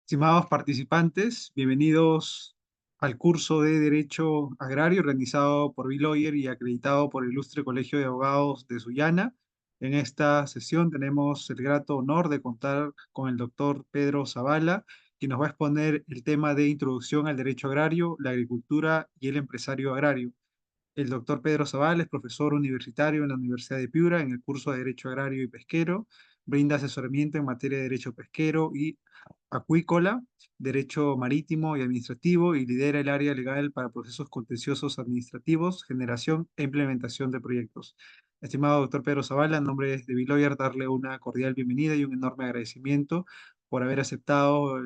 Estimados participantes, bienvenidos al curso de Derecho Agrario organizado por BeLawyer y acreditado por el Ilustre Colegio de Abogados de Sullana. En esta sesión tenemos el grato honor de contar con el doctor Pedro Zavala, quien nos va a exponer el tema de Introducción al Derecho Agrario, la Agricultura y el Empresario Agrario. El doctor Pedro Zavala es profesor universitario en la Universidad de Piura en el curso de Derecho Agrario y Pesquero. Brinda asesoramiento en materia de derecho pesquero y acuícola, derecho marítimo y administrativo y lidera el área legal para procesos contenciosos administrativos, generación e implementación de proyectos. Estimado doctor Pedro Zavala, en nombre de BeLawyer, darle una cordial bienvenida y un enorme agradecimiento por haber aceptado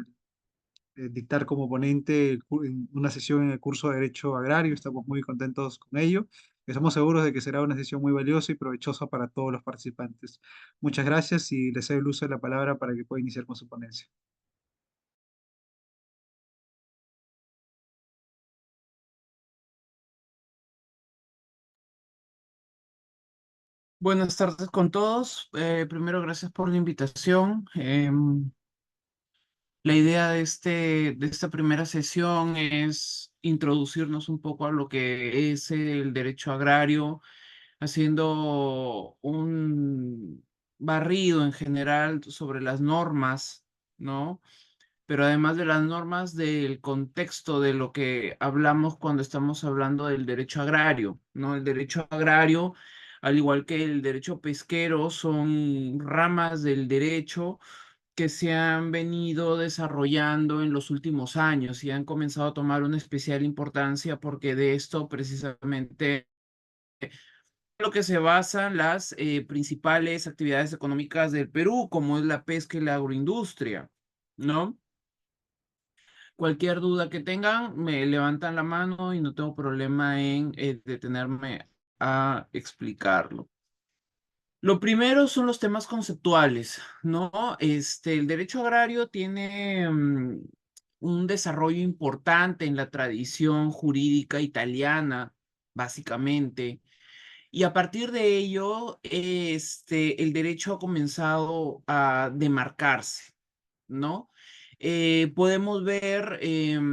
dictar como ponente en una sesión en el curso de Derecho Agrario. Estamos muy contentos con ello. Estamos seguros de que será una sesión muy valiosa y provechosa para todos los participantes. Muchas gracias y les cedo el uso de la palabra para que pueda iniciar con su ponencia. Buenas tardes con todos. Primero, gracias por la invitación. La idea de esta primera sesión es introducirnos un poco a lo que es el derecho agrario, haciendo un barrido en general sobre las normas, ¿no? Pero además de las normas, del contexto de lo que hablamos cuando estamos hablando del derecho agrario, ¿no? El derecho agrario, al igual que el derecho pesquero, son ramas del derecho que se han venido desarrollando en los últimos años y han comenzado a tomar una especial importancia porque de esto precisamente lo que se basan las principales actividades económicas del Perú, como es la pesca y la agroindustria, ¿no? Cualquier duda que tengan, me levantan la mano y no tengo problema en detenerme a explicarlo. Lo primero son los temas conceptuales, ¿no? El derecho agrario tiene un desarrollo importante en la tradición jurídica italiana, básicamente, y a partir de ello, el derecho ha comenzado a demarcarse, ¿no? Podemos ver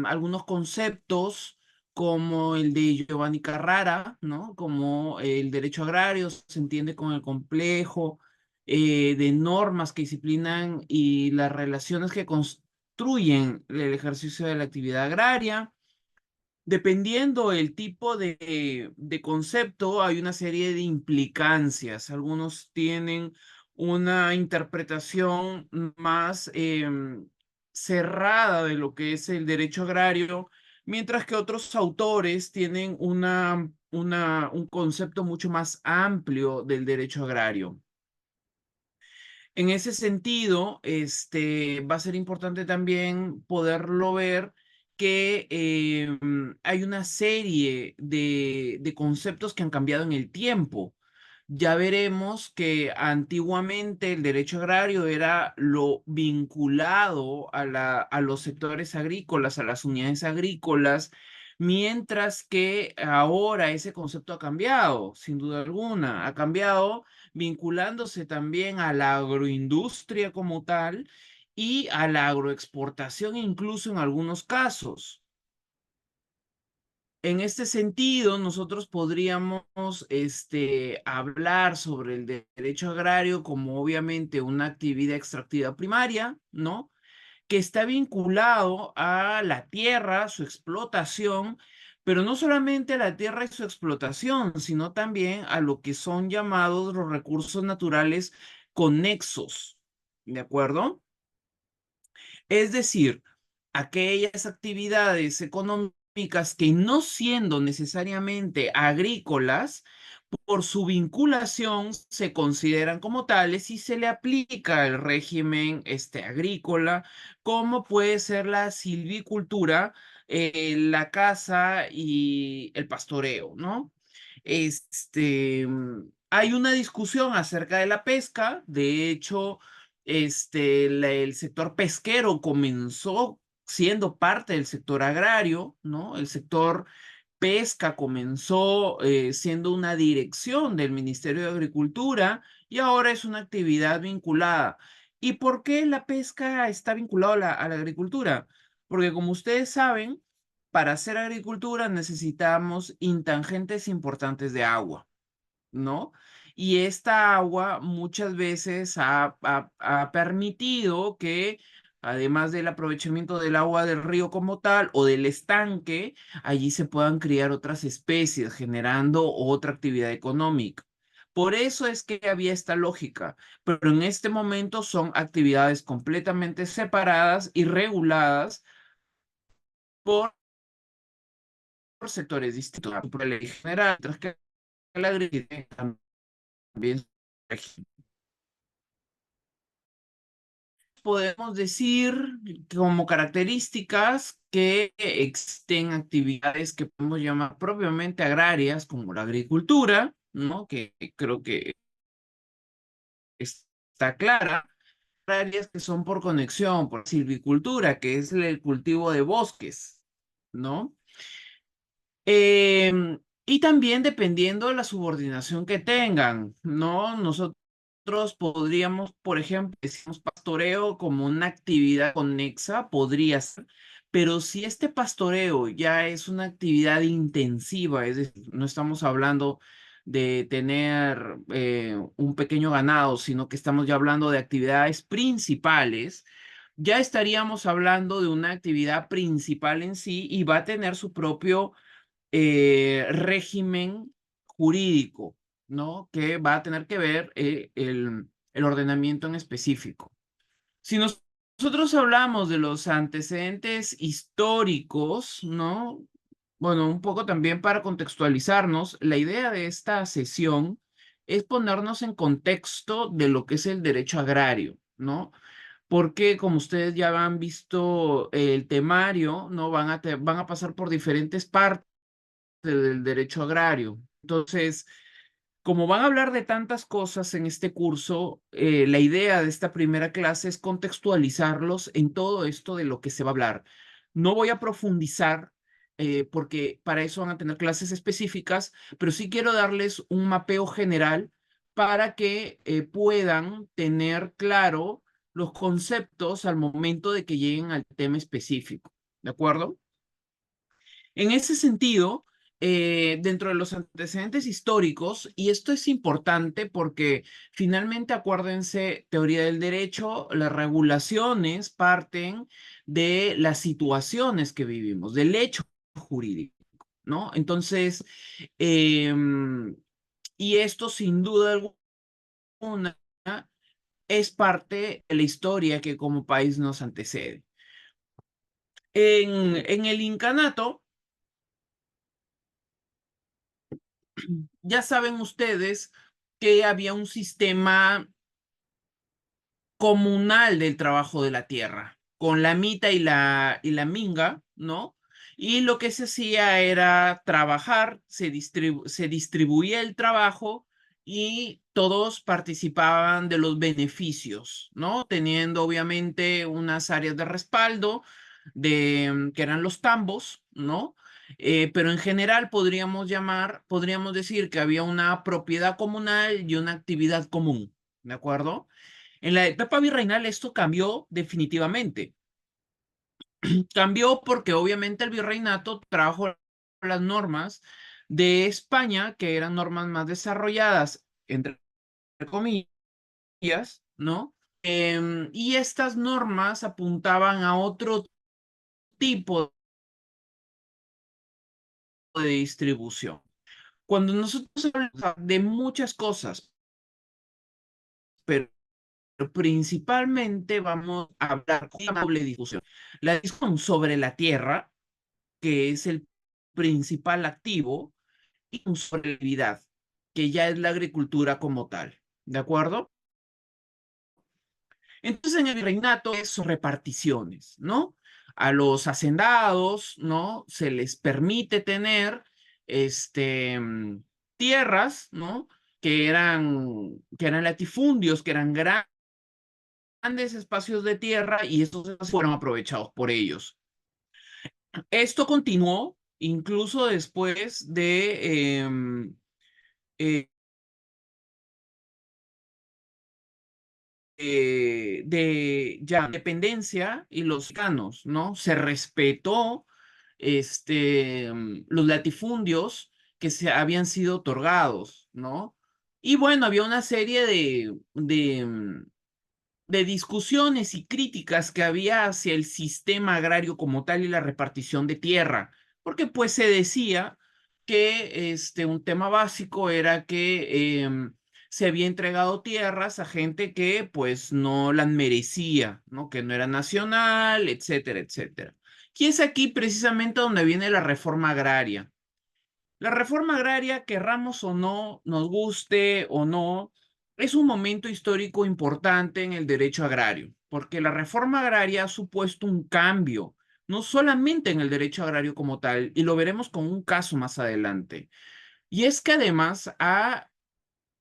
algunos conceptos como el de Giovanni Carrara, ¿no? Como el derecho agrario se entiende con el complejo de normas que disciplinan y las relaciones que construyen el ejercicio de la actividad agraria. Dependiendo el tipo de concepto, hay una serie de implicancias. Algunos tienen una interpretación más cerrada de lo que es el derecho agrario, mientras que otros autores tienen un concepto mucho más amplio del derecho agrario. En ese sentido, va a ser importante también poderlo ver que hay una serie de conceptos que han cambiado en el tiempo. Ya veremos que antiguamente el derecho agrario era lo vinculado a los sectores agrícolas, a las unidades agrícolas, mientras que ahora ese concepto ha cambiado, sin duda alguna, ha cambiado vinculándose también a la agroindustria como tal y a la agroexportación incluso en algunos casos. En este sentido, nosotros podríamos hablar sobre el derecho agrario como obviamente una actividad extractiva primaria, ¿no? Que está vinculado a la tierra, su explotación, pero no solamente a la tierra y su explotación, sino también a lo que son llamados los recursos naturales conexos, ¿de acuerdo? Es decir, aquellas actividades económicas que no siendo necesariamente agrícolas, por su vinculación se consideran como tales y se le aplica el régimen agrícola, como puede ser la silvicultura, la caza y el pastoreo, ¿no? Hay una discusión acerca de la pesca. De hecho, el sector pesquero comenzó siendo parte del sector agrario, ¿no? El sector pesca comenzó siendo una dirección del Ministerio de Agricultura y ahora es una actividad vinculada. ¿Y por qué la pesca está vinculada a la agricultura? Porque como ustedes saben, para hacer agricultura necesitamos intangentes importantes de agua, ¿no? Y esta agua muchas veces ha permitido que, además del aprovechamiento del agua del río como tal o del estanque, allí se puedan criar otras especies, generando otra actividad económica. Por eso es que había esta lógica, pero en este momento son actividades completamente separadas y reguladas por sectores distintos, por la ley general, mientras que la agricultura también podemos decir como características que existen actividades que podemos llamar propiamente agrarias, como la agricultura, ¿no? Que creo que está clara. Agrarias que son por conexión, por silvicultura, que es el cultivo de bosques, ¿no? Y también dependiendo de la subordinación que tengan, ¿no? Nosotros podríamos, por ejemplo, decimos pastoreo como una actividad conexa, podría ser, pero si este pastoreo ya es una actividad intensiva, es decir, no estamos hablando de tener un pequeño ganado, sino que estamos ya hablando de actividades principales, ya estaríamos hablando de una actividad principal en sí y va a tener su propio régimen jurídico, ¿no? Que va a tener que ver el ordenamiento en específico. Si nosotros hablamos de los antecedentes históricos, ¿no? Bueno, un poco también para contextualizarnos, la idea de esta sesión es ponernos en contexto de lo que es el derecho agrario, ¿no? Porque como ustedes ya han visto el temario, ¿no? Van a pasar por diferentes partes del derecho agrario. Entonces, como van a hablar de tantas cosas en este curso, la idea de esta primera clase es contextualizarlos en todo esto de lo que se va a hablar. No voy a profundizar porque para eso van a tener clases específicas, pero sí quiero darles un mapeo general para que puedan tener claro los conceptos al momento de que lleguen al tema específico. ¿De acuerdo? En ese sentido, dentro de los antecedentes históricos, y esto es importante porque finalmente, acuérdense, teoría del derecho, las regulaciones parten de las situaciones que vivimos, del hecho jurídico, ¿no? Entonces, y esto sin duda alguna es parte de la historia que como país nos antecede. En el incanato, ya saben ustedes que había un sistema comunal del trabajo de la tierra, con la mita y la minga, ¿no? Y lo que se hacía era trabajar, se distribuía el trabajo y todos participaban de los beneficios, ¿no? Teniendo obviamente unas áreas de respaldo que eran los tambos, ¿no? Pero en general podríamos decir que había una propiedad comunal y una actividad común, ¿de acuerdo? En la etapa virreinal esto cambió definitivamente. Cambió porque obviamente el virreinato trajo las normas de España, que eran normas más desarrolladas, entre comillas, ¿no? Y estas normas apuntaban a otro tipo de distribución. Cuando nosotros hablamos de muchas cosas, pero principalmente vamos a hablar de una doble discusión. La discusión sobre la tierra, que es el principal activo, y sobre la actividad, que ya es la agricultura como tal. ¿De acuerdo? Entonces, en el virreinato es reparticiones, ¿no? A los hacendados, ¿no? Se les permite tener tierras, ¿no? Que eran latifundios, que eran grandes espacios de tierra y estos fueron aprovechados por ellos. Esto continuó incluso después de ya independencia y los mexicanos, ¿no? Se respetó los latifundios que se habían sido otorgados, ¿no? Y bueno, había una serie de discusiones y críticas que había hacia el sistema agrario como tal y la repartición de tierra, porque pues se decía que un tema básico era que se había entregado tierras a gente que pues no las merecía, ¿no? Que no era nacional, etcétera, etcétera. Y es aquí precisamente donde viene la reforma agraria. La reforma agraria, querramos o no, nos guste o no, es un momento histórico importante en el derecho agrario, porque la reforma agraria ha supuesto un cambio, no solamente en el derecho agrario como tal, y lo veremos con un caso más adelante. Y es que además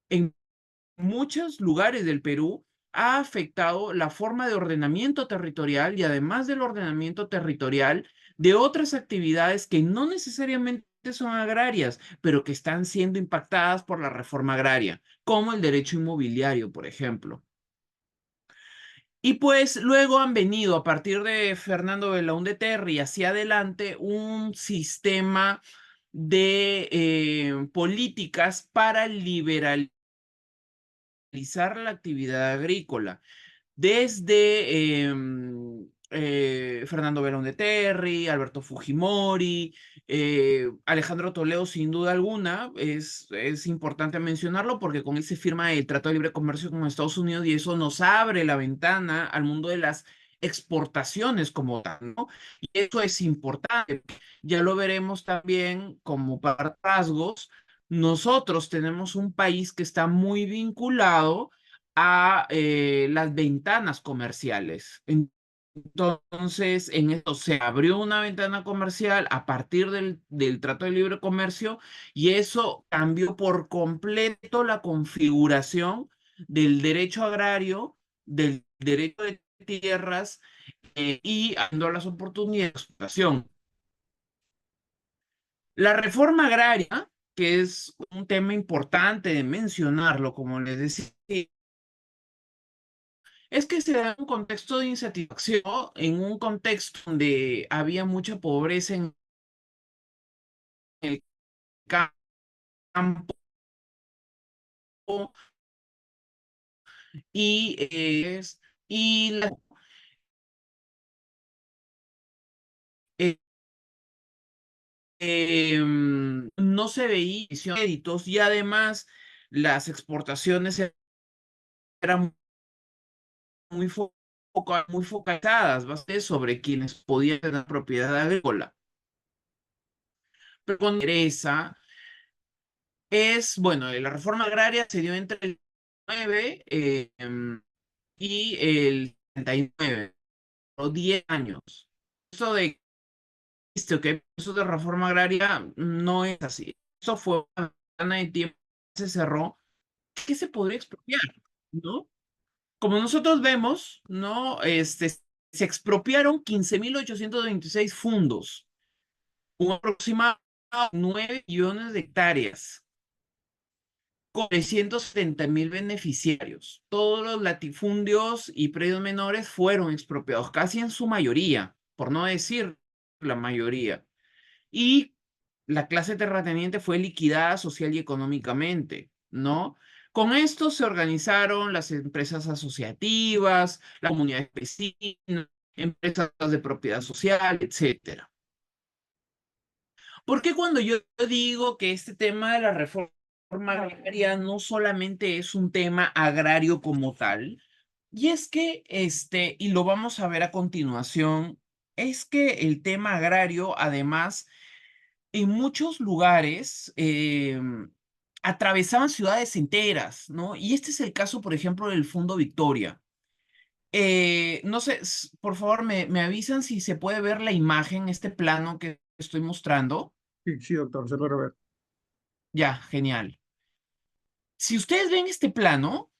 en muchos lugares del Perú ha afectado la forma de ordenamiento territorial y además del ordenamiento territorial de otras actividades que no necesariamente son agrarias, pero que están siendo impactadas por la reforma agraria, como el derecho inmobiliario, por ejemplo. Y pues luego han venido a partir de Fernando Belaúnde Terry hacia adelante un sistema de políticas para liberalizar la actividad agrícola desde Fernando Belaúnde Terry, Alberto Fujimori, Alejandro Toledo, sin duda alguna, es importante mencionarlo porque con él se firma el Tratado de Libre Comercio con Estados Unidos y eso nos abre la ventana al mundo de las exportaciones como tal, ¿no? Y eso es importante. Ya lo veremos también como para rasgos. Nosotros tenemos un país que está muy vinculado a las ventanas comerciales. Entonces, en esto se abrió una ventana comercial a partir del Trato de Libre Comercio y eso cambió por completo la configuración del derecho agrario, del derecho de tierras y dando las oportunidades de explotación. La reforma agraria, que es un tema importante de mencionarlo, como les decía, es que se da un contexto de insatisfacción, en un contexto donde había mucha pobreza en el campo y, y eh, no se veía créditos y además las exportaciones eran muy, muy focalizadas bastante sobre quienes podían tener propiedad agrícola. Pero con interesa es, bueno, la reforma agraria se dio entre el 9 y el 39, o 10 años. Eso de, que eso de reforma agraria no es así. Eso fue una ventana de tiempo que se cerró, que se podría expropiar, ¿no? Como nosotros vemos, ¿no? Se expropiaron 15.826 fundos, un aproximado de 9 millones de hectáreas con 370.000 beneficiarios. Todos los latifundios y predios menores fueron expropiados, casi en su mayoría, por no decir la mayoría. Y la clase terrateniente fue liquidada social y económicamente, ¿no? Con esto se organizaron las empresas asociativas, las comunidades vecinas, empresas de propiedad social, etcétera. Porque cuando yo digo que este tema de la reforma agraria no solamente es un tema agrario como tal, y es que, y lo vamos a ver a continuación, es que el tema agrario, además, en muchos lugares atravesaban ciudades enteras, ¿no? Y este es el caso, por ejemplo, del Fondo Victoria. No sé, por favor, me avisan si se puede ver la imagen, este plano que estoy mostrando. Sí, sí, doctor, se logra ver. Ya, genial. Si ustedes ven este plano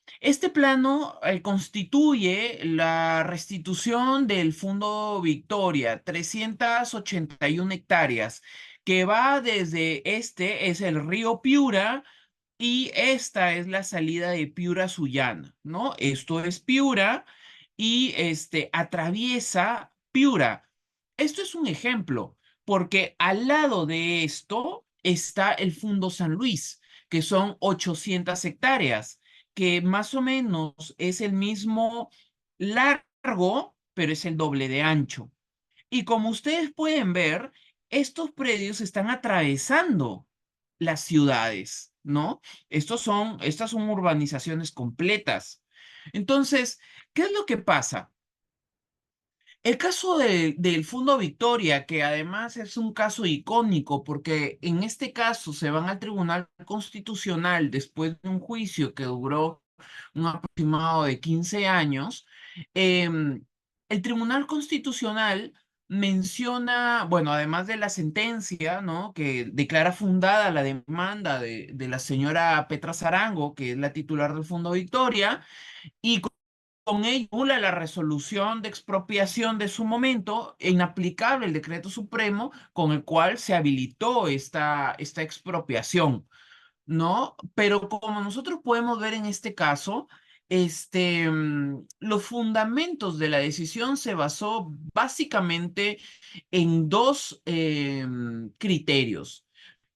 constituye la restitución del Fondo Victoria, 381 hectáreas, que va desde es el río Piura y esta es la salida de Piura a Sullana, ¿no? Esto es Piura y atraviesa Piura. Esto es un ejemplo, porque al lado de esto está el Fundo San Luis, que son 800 hectáreas, que más o menos es el mismo largo, pero es el doble de ancho. Y como ustedes pueden ver, estos predios están atravesando las ciudades, ¿no? Estas son urbanizaciones completas. Entonces, ¿qué es lo que pasa? El caso del Fundo Victoria, que además es un caso icónico, porque en este caso se van al Tribunal Constitucional después de un juicio que duró un aproximado de 15 años, el Tribunal Constitucional menciona, bueno, además de la sentencia, ¿no? Que declara fundada la demanda de la señora Petra Zarango, que es la titular del Fondo Victoria, y con ello anula la resolución de expropiación de su momento e inaplicable el decreto supremo con el cual se habilitó esta expropiación, ¿no? Pero como nosotros podemos ver en este caso, los fundamentos de la decisión se basó básicamente en dos criterios.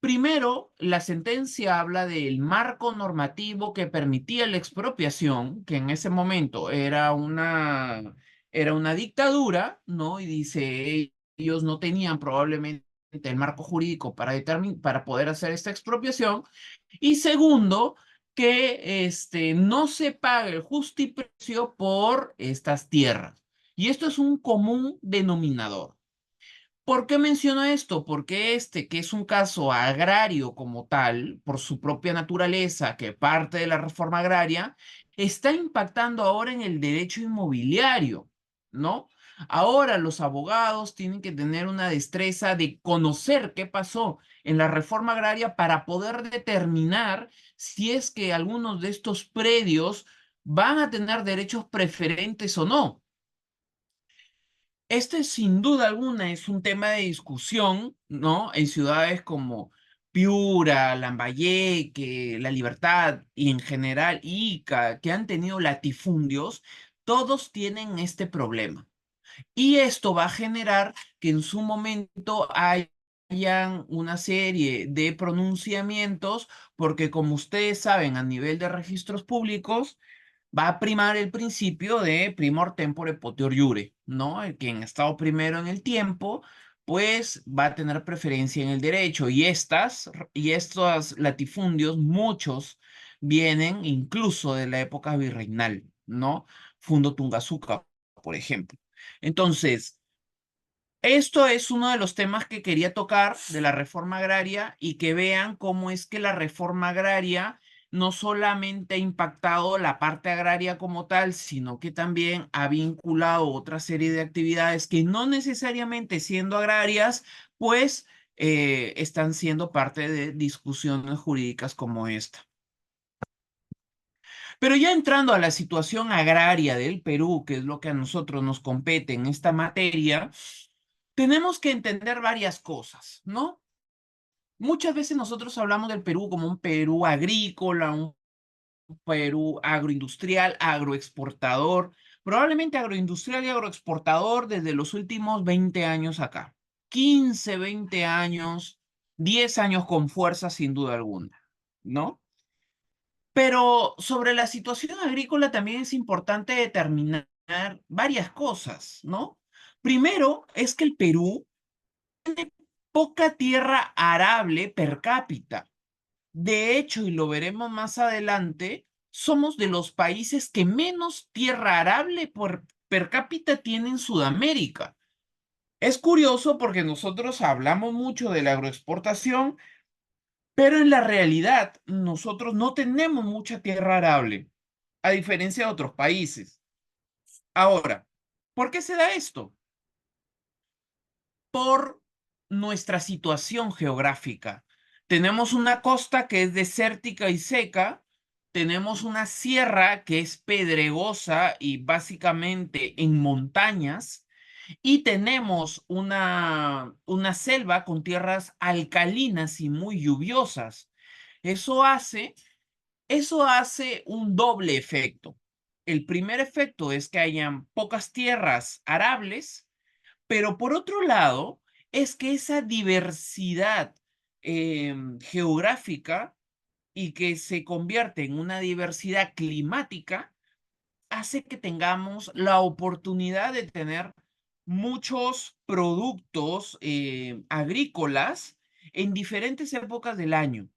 Primero, la sentencia habla del marco normativo que permitía la expropiación, que en ese momento era una dictadura, ¿no? Y dice, ellos no tenían probablemente el marco jurídico para poder hacer esta expropiación. Y segundo, que no se pague el justiprecio por estas tierras. Y esto es un común denominador. ¿Por qué menciono esto? Porque que es un caso agrario como tal, por su propia naturaleza, que parte de la reforma agraria, está impactando ahora en el derecho inmobiliario, ¿no? Ahora los abogados tienen que tener una destreza de conocer qué pasó en la reforma agraria para poder determinar si es que algunos de estos predios van a tener derechos preferentes o no. Este sin duda alguna es un tema de discusión, ¿no? En ciudades como Piura, Lambayeque, La Libertad y en general Ica, que han tenido latifundios, todos tienen este problema. Y esto va a generar que en su momento hayan una serie de pronunciamientos, porque como ustedes saben, a nivel de registros públicos, va a primar el principio de primor tempore poteor iure, ¿no? El quien ha estado primero en el tiempo, pues va a tener preferencia en el derecho. Y estos latifundios, muchos vienen incluso de la época virreinal, ¿no? Fundo Tungazuca, por ejemplo. Entonces, esto es uno de los temas que quería tocar de la reforma agraria y que vean cómo es que la reforma agraria no solamente ha impactado la parte agraria como tal, sino que también ha vinculado otra serie de actividades que no necesariamente siendo agrarias, pues están siendo parte de discusiones jurídicas como esta. Pero ya entrando a la situación agraria del Perú, que es lo que a nosotros nos compete en esta materia, tenemos que entender varias cosas, ¿no? Muchas veces nosotros hablamos del Perú como un Perú agrícola, un Perú agroindustrial, agroexportador, probablemente agroindustrial y agroexportador desde los últimos 20 años acá. 15, 20 años, 10 años con fuerza sin duda alguna, ¿no? Pero sobre la situación agrícola también es importante determinar varias cosas, ¿no? Primero es que el Perú tiene poca tierra arable per cápita. De hecho, y lo veremos más adelante, somos de los países que menos tierra arable per cápita tiene en Sudamérica. Es curioso porque nosotros hablamos mucho de la agroexportación, pero en la realidad nosotros no tenemos mucha tierra arable, a diferencia de otros países. Ahora, ¿por qué se da esto? Por nuestra situación geográfica. Tenemos una costa que es desértica y seca, tenemos una sierra que es pedregosa y básicamente en montañas, y tenemos una selva con tierras alcalinas y muy lluviosas. Eso hace un doble efecto. el primer efecto es que hayan pocas tierras arables, pero por otro lado, es que esa diversidad geográfica y que se convierte en una diversidad climática, hace que tengamos la oportunidad de tener muchos productos agrícolas en diferentes épocas del año.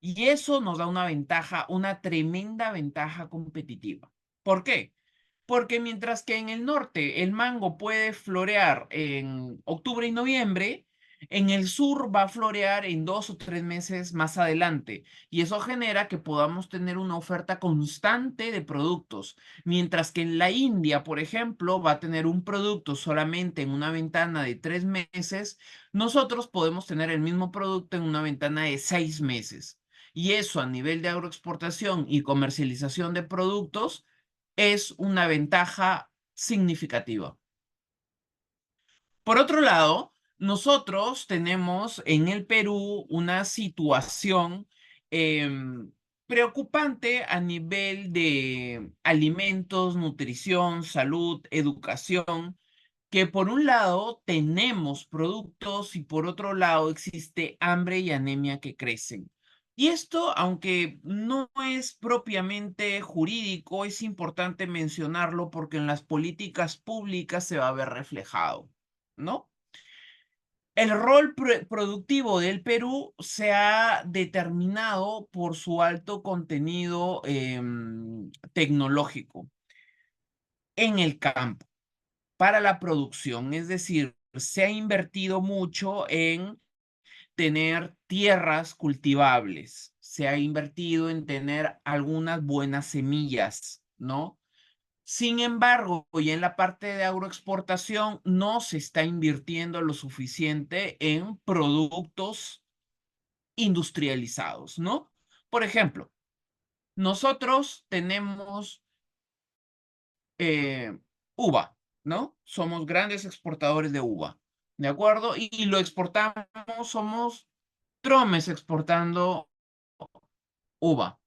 Y eso nos da una ventaja, una tremenda ventaja competitiva. ¿Por qué? Porque mientras que en el norte el mango puede florear en octubre y noviembre, en el sur va a florear en 2 o 3 meses más adelante. Y eso genera que podamos tener una oferta constante de productos. Mientras que en la India, por ejemplo, va a tener un producto solamente en una ventana de 3 meses, nosotros podemos tener el mismo producto en una ventana de 6 meses. Y eso a nivel de agroexportación y comercialización de productos es una ventaja significativa. Por otro lado, nosotros tenemos en el Perú una situación preocupante a nivel de alimentos, nutrición, salud, educación, que por un lado tenemos productos y por otro lado existe hambre y anemia que crecen. Y esto, aunque no es propiamente jurídico, es importante mencionarlo porque en las políticas públicas se va a ver reflejado, ¿no? El rol productivo del Perú se ha determinado por su alto contenido tecnológico en el campo para la producción, es decir, se ha invertido mucho en tener tierras cultivables, se ha invertido en tener algunas buenas semillas, ¿no? Sin embargo, y en la parte de agroexportación no se está invirtiendo lo suficiente en productos industrializados, ¿no? Por ejemplo, nosotros tenemos eh, uva, ¿no? Somos grandes exportadores de uva, ¿de acuerdo? Y lo exportamos, somos Tromes exportando uva.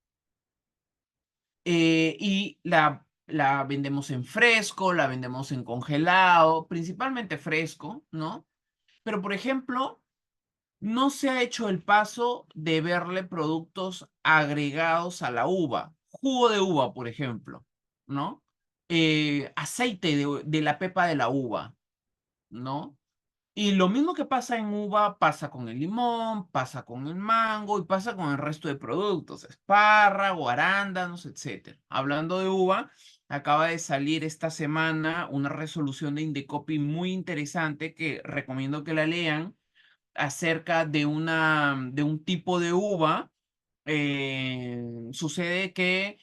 Y la vendemos en fresco, la vendemos en congelado, principalmente fresco, ¿no? Pero, por ejemplo, no se ha hecho el paso de verle productos agregados a la uva. Jugo de uva, por ejemplo, ¿no? Aceite de la pepa de la uva, ¿no? Y lo mismo que pasa en uva, pasa con el limón, pasa con el mango y pasa con el resto de productos, espárrago, arándanos, etcétera. Hablando de uva, acaba de salir esta semana una resolución de Indecopi muy interesante que recomiendo que la lean acerca de un tipo de uva. Sucede que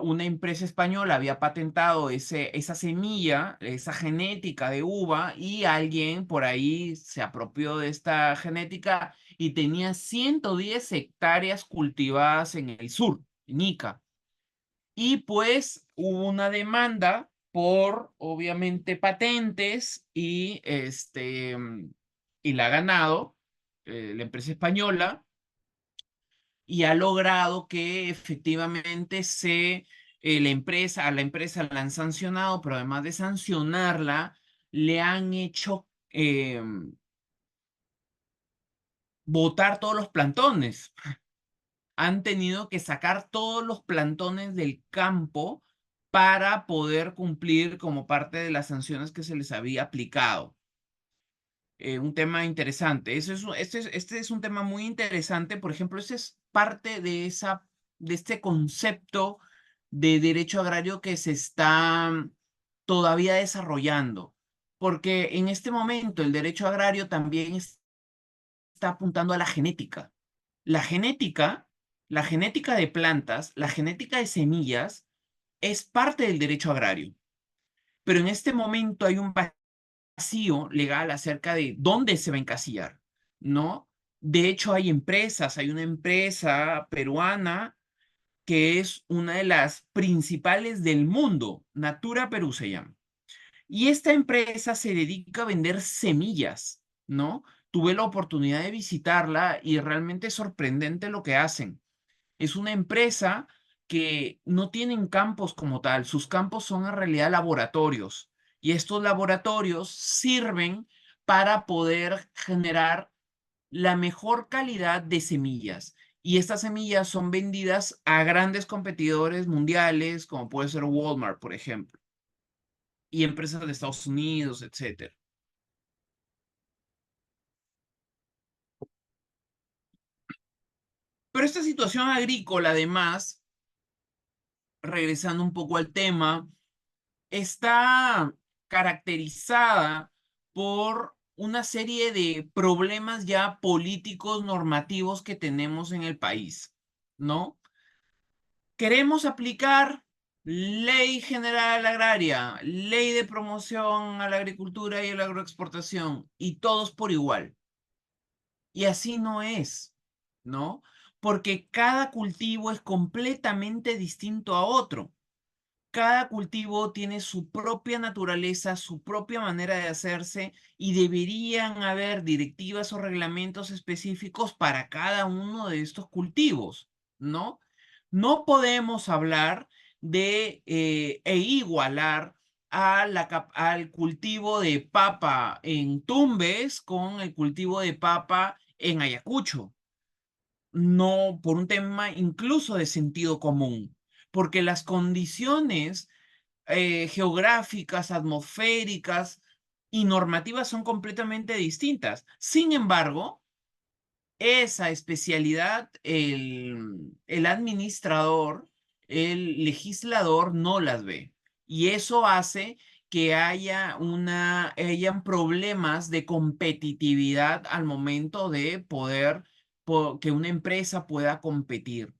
una empresa española había patentado esa semilla, esa genética de uva, y alguien por ahí se apropió de esta genética y tenía 110 hectáreas cultivadas en el sur, en Ica. Y pues hubo una demanda por, obviamente, patentes y la ha ganado la empresa española y ha logrado que efectivamente a la empresa la han sancionado, pero además de sancionarla, le han hecho botar todos los plantones. Han tenido que sacar todos los plantones del campo para poder cumplir como parte de las sanciones que se les había aplicado. Un tema interesante. Este es un tema muy interesante. Por ejemplo, este es parte de este concepto de derecho agrario que se está todavía desarrollando. Porque en este momento el derecho agrario también está apuntando a la genética. La genética, la genética de plantas, la genética de semillas es parte del derecho agrario. Pero en este momento hay un vacío legal acerca de dónde se va a encasillar, ¿no? De hecho, hay una empresa peruana que es una de las principales del mundo, Natura Perú se llama. Y esta empresa se dedica a vender semillas, ¿no? Tuve la oportunidad de visitarla y realmente es sorprendente lo que hacen. Es una empresa que no tienen campos como tal, sus campos son en realidad laboratorios y estos laboratorios sirven para poder generar la mejor calidad de semillas. Y estas semillas son vendidas a grandes competidores mundiales, como puede ser Walmart, por ejemplo, y empresas de Estados Unidos, etcétera. Pero esta situación agrícola, además, regresando un poco al tema, está caracterizada por una serie de problemas ya políticos normativos que tenemos en el país, ¿no? Queremos aplicar Ley General Agraria, Ley de Promoción a la Agricultura y a la Agroexportación, y todos por igual. Y así no es, ¿no? Porque cada cultivo es completamente distinto a otro. Cada cultivo tiene su propia naturaleza, su propia manera de hacerse y deberían haber directivas o reglamentos específicos para cada uno de estos cultivos, ¿no? No podemos hablar de e igualar al cultivo de papa en Tumbes con el cultivo de papa en Ayacucho. No, por un tema incluso de sentido común, porque las condiciones geográficas, atmosféricas y normativas son completamente distintas. Sin embargo, esa especialidad, el administrador, el legislador no las ve. Y eso hace que hayan problemas de competitividad al momento de poder, que una empresa pueda competir.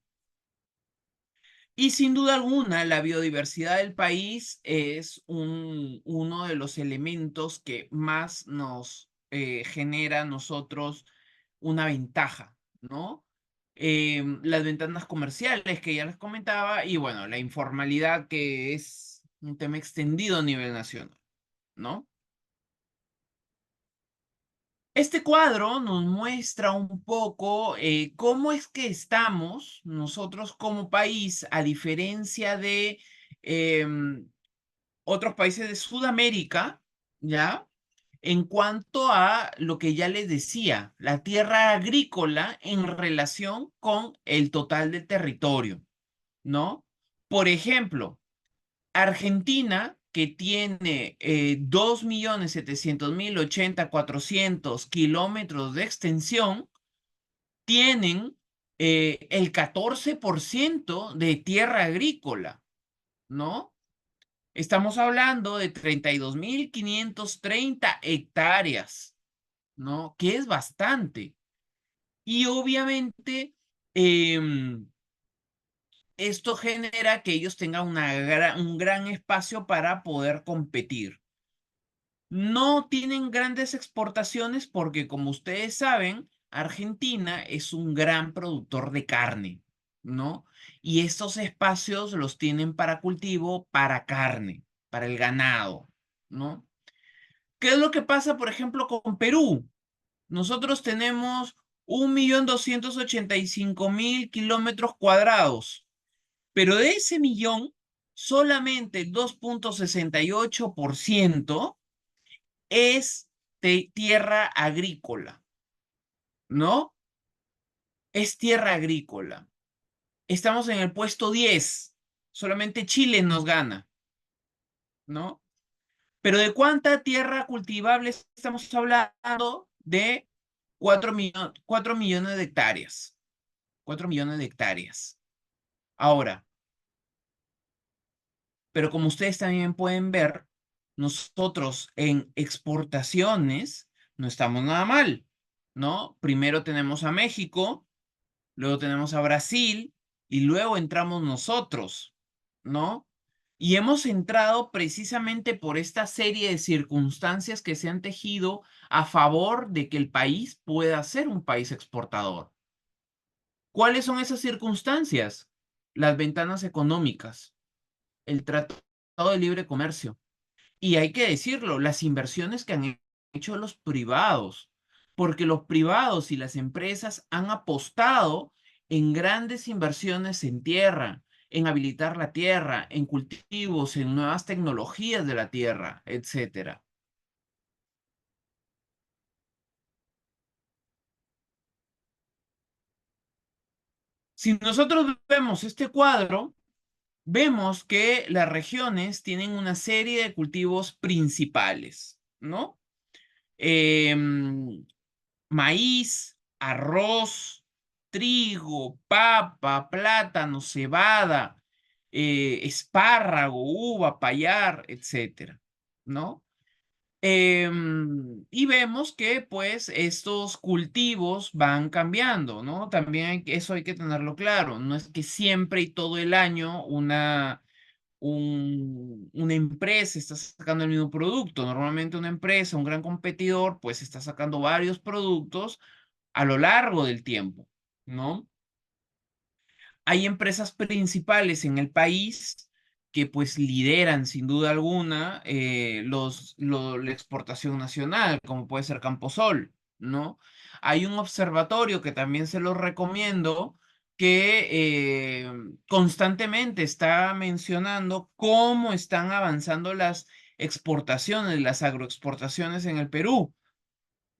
Y sin duda alguna, la biodiversidad del país es uno de los elementos que más nos genera a nosotros una ventaja, ¿no? Las ventanas comerciales que ya les comentaba y bueno, la informalidad que es un tema extendido a nivel nacional, ¿no? Este cuadro nos muestra un poco cómo es que estamos nosotros como país, a diferencia de otros países de Sudamérica, ¿ya? En cuanto a lo que ya les decía, la tierra agrícola en relación con el total del territorio, ¿no? Por ejemplo, Argentina, que tiene 2.700.080.400 kilómetros de extensión, tienen el 14% de tierra agrícola, ¿no? Estamos hablando de 32.530 hectáreas, ¿no? Que es bastante. Y obviamente, em, esto genera que ellos tengan un gran espacio para poder competir. No tienen grandes exportaciones porque, como ustedes saben, Argentina es un gran productor de carne, ¿no? Y estos espacios los tienen para cultivo, para carne, para el ganado, ¿no? ¿Qué es lo que pasa, por ejemplo, con Perú? Nosotros tenemos 1.285.000 kilómetros cuadrados, pero de ese millón, solamente el 2.68% es de tierra agrícola, ¿no? Es tierra agrícola. Estamos en el puesto 10. Solamente Chile nos gana, ¿no? Pero ¿de cuánta tierra cultivable estamos hablando? De 4 millones de hectáreas. 4 millones de hectáreas. Ahora, pero como ustedes también pueden ver, nosotros en exportaciones no estamos nada mal, ¿no? Primero tenemos a México, luego tenemos a Brasil y luego entramos nosotros, ¿no? Y hemos entrado precisamente por esta serie de circunstancias que se han tejido a favor de que el país pueda ser un país exportador. ¿Cuáles son esas circunstancias? Las ventanas económicas, el Tratado de Libre Comercio. Y hay que decirlo, las inversiones que han hecho los privados, porque los privados y las empresas han apostado en grandes inversiones en tierra, en habilitar la tierra, en cultivos, en nuevas tecnologías de la tierra, etcétera. Si nosotros vemos este cuadro, vemos que las regiones tienen una serie de cultivos principales, ¿no? Em, Maíz, arroz, trigo, papa, plátano, cebada, espárrago, uva, payar, etcétera, ¿no? Y vemos que pues estos cultivos van cambiando, ¿no? También eso hay que tenerlo claro, no es que siempre y todo el año una empresa está sacando el mismo producto. Normalmente una empresa, un gran competidor, pues está sacando varios productos a lo largo del tiempo, ¿no? Hay empresas principales en el país que pues lideran sin duda alguna la exportación nacional, como puede ser Camposol, ¿no? Hay un observatorio que también se lo recomiendo que constantemente está mencionando cómo están avanzando las exportaciones, las agroexportaciones en el Perú.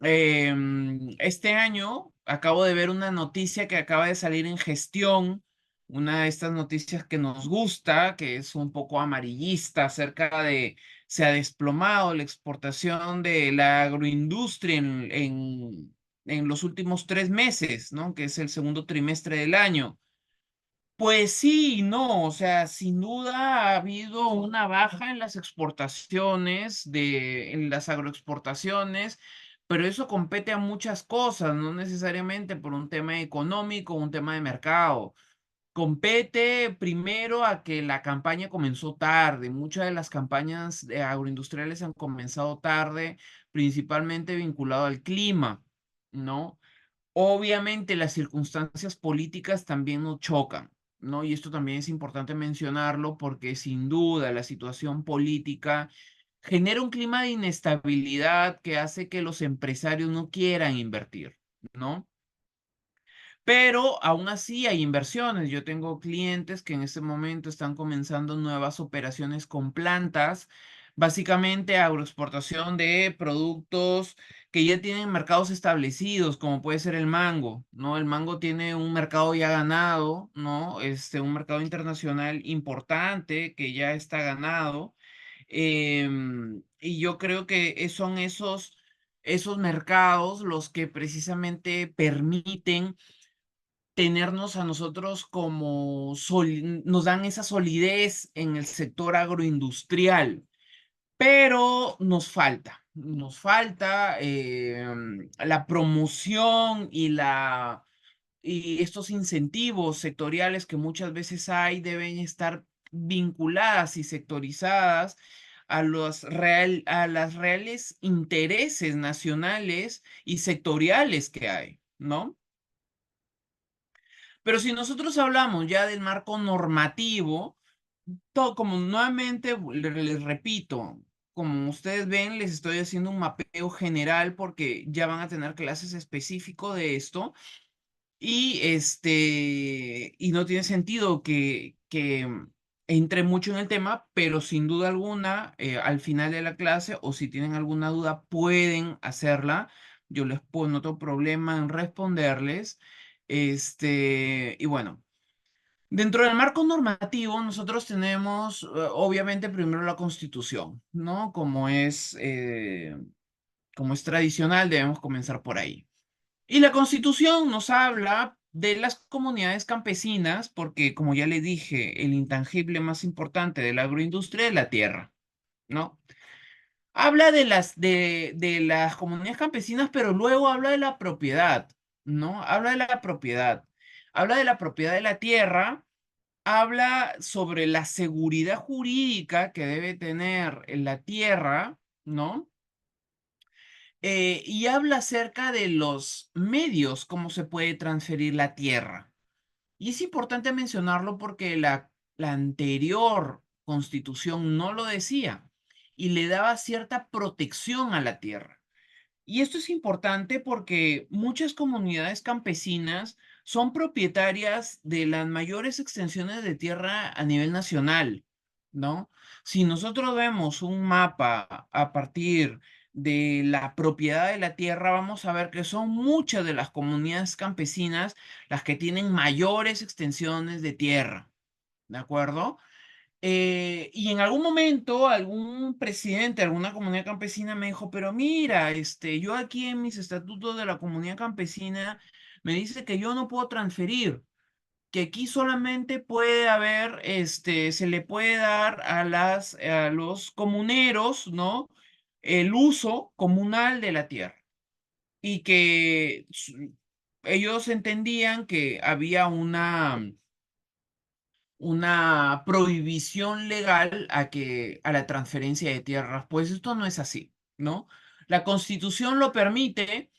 Este año acabo de ver una noticia que acaba de salir en Gestión, una de estas noticias que nos gusta, que es un poco amarillista acerca de se ha desplomado la exportación de la agroindustria en los últimos 3 meses, ¿no? Que es el segundo trimestre del año. Pues sí y no, o sea, sin duda ha habido una baja en las exportaciones, en las agroexportaciones, pero eso compete a muchas cosas, no necesariamente por un tema económico, un tema de mercado. Compete primero a que la campaña comenzó tarde. Muchas de las campañas agroindustriales han comenzado tarde, principalmente vinculado al clima, ¿no? Obviamente las circunstancias políticas también nos chocan, ¿no? Y esto también es importante mencionarlo porque sin duda la situación política genera un clima de inestabilidad que hace que los empresarios no quieran invertir, ¿no? Pero aún así hay inversiones. Yo tengo clientes que en este momento están comenzando nuevas operaciones con plantas, básicamente agroexportación de productos que ya tienen mercados establecidos, como puede ser el mango, ¿no? El mango tiene un mercado ya ganado, ¿no? Un mercado internacional importante que ya está ganado. Y yo creo que son esos mercados los que precisamente permiten tenernos a nosotros como nos dan esa solidez en el sector agroindustrial, pero nos falta la promoción y estos incentivos sectoriales que muchas veces hay deben estar vinculadas y sectorizadas a las reales intereses nacionales y sectoriales que hay, ¿no? Pero si nosotros hablamos ya del marco normativo, todo, como nuevamente les repito, como ustedes ven, les estoy haciendo un mapeo general porque ya van a tener clases específico de esto y no tiene sentido que entre mucho en el tema, pero sin duda alguna, al final de la clase o si tienen alguna duda pueden hacerla. Yo les pongo, no tengo problema en responderles. Y bueno. Dentro del marco normativo, nosotros tenemos, obviamente, primero la Constitución, ¿no? Como es tradicional, debemos comenzar por ahí. Y la Constitución nos habla de las comunidades campesinas, porque, como ya le dije, el intangible más importante de la agroindustria es la tierra, ¿no? Habla de las comunidades campesinas, pero luego habla de la propiedad, ¿no? Habla de la propiedad. Habla de la propiedad de la tierra, habla sobre la seguridad jurídica que debe tener en la tierra, ¿no? Y habla acerca de los medios, cómo se puede transferir la tierra. Y es importante mencionarlo porque la anterior constitución no lo decía y le daba cierta protección a la tierra. Y esto es importante porque muchas comunidades campesinas son propietarias de las mayores extensiones de tierra a nivel nacional, ¿no? Si nosotros vemos un mapa a partir de la propiedad de la tierra, vamos a ver que son muchas de las comunidades campesinas las que tienen mayores extensiones de tierra, ¿de acuerdo? Y en algún momento algún presidente, alguna comunidad campesina me dijo, pero mira, yo aquí en mis estatutos de la comunidad campesina me dice que yo no puedo transferir, que aquí solamente puede haber, se le puede dar a los comuneros, ¿no? El uso comunal de la tierra y que ellos entendían que había una prohibición legal a la transferencia de tierras. Pues esto no es así, ¿no? La Constitución lo permite.